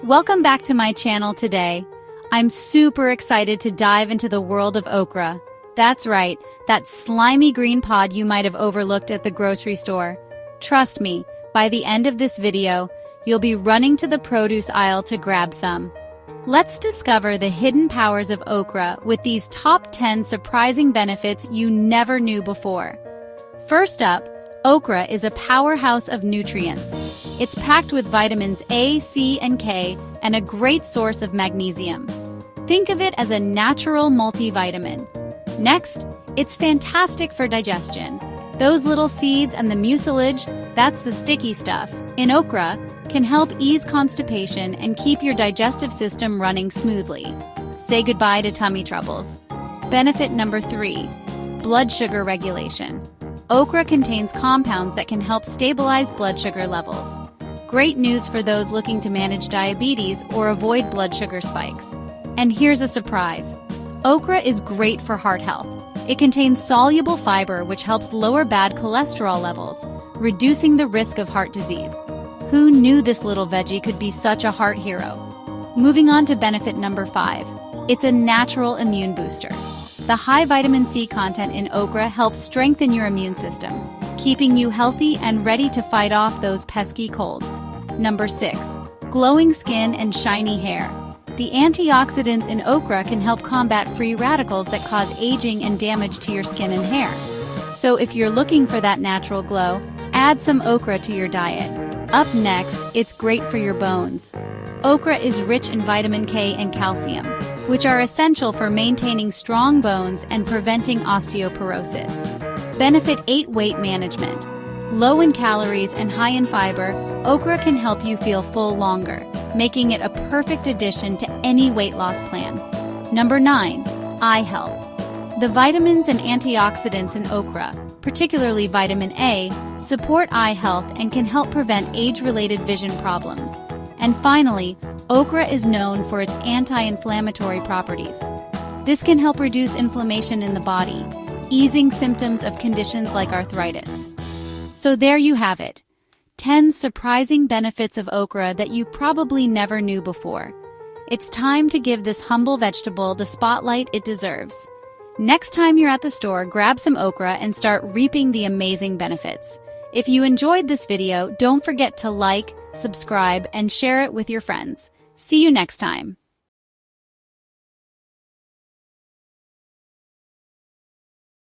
Welcome back to my channel today. I'm super excited to dive into the world of okra. That's right, that slimy green pod you might have overlooked at the grocery store. Trust me, by the end of this video, you'll be running to the produce aisle to grab some. Let's discover the hidden powers of okra with these top 10 surprising benefits you never knew before. First up, okra is a powerhouse of nutrients. It's packed with vitamins A, C, and K, and a great source of magnesium. Think of it as a natural multivitamin. Next, it's fantastic for digestion. Those little seeds and the mucilage, that's the sticky stuff, in okra, can help ease constipation and keep your digestive system running smoothly. Say goodbye to tummy troubles. Benefit number 3, blood sugar regulation. Okra contains compounds that can help stabilize blood sugar levels. Great news for those looking to manage diabetes or avoid blood sugar spikes. And here's a surprise. Okra is great for heart health. It contains soluble fiber which helps lower bad cholesterol levels, reducing the risk of heart disease. Who knew this little veggie could be such a heart hero? Moving on to benefit number 5. It's a natural immune booster. The high vitamin C content in okra helps strengthen your immune system, keeping you healthy and ready to fight off those pesky colds. Number 6. Glowing skin and shiny hair. The antioxidants in okra can help combat free radicals that cause aging and damage to your skin and hair. So if you're looking for that natural glow, add some okra to your diet. Up next, it's great for your bones. Okra is rich in vitamin K and calcium, which are essential for maintaining strong bones and preventing osteoporosis. Benefit 8, weight management. Low in calories and high in fiber, okra can help you feel full longer, making it a perfect addition to any weight loss plan. Number 9, eye health. The vitamins and antioxidants in okra, particularly vitamin A, support eye health and can help prevent age-related vision problems. And finally, okra is known for its anti-inflammatory properties. This can help reduce inflammation in the body, easing symptoms of conditions like arthritis. So there you have it, 10 surprising benefits of okra that you probably never knew before. It's time to give this humble vegetable the spotlight it deserves. Next time you're at the store, grab some okra and start reaping the amazing benefits. If you enjoyed this video, don't forget to like, subscribe, and share it with your friends. See you next time.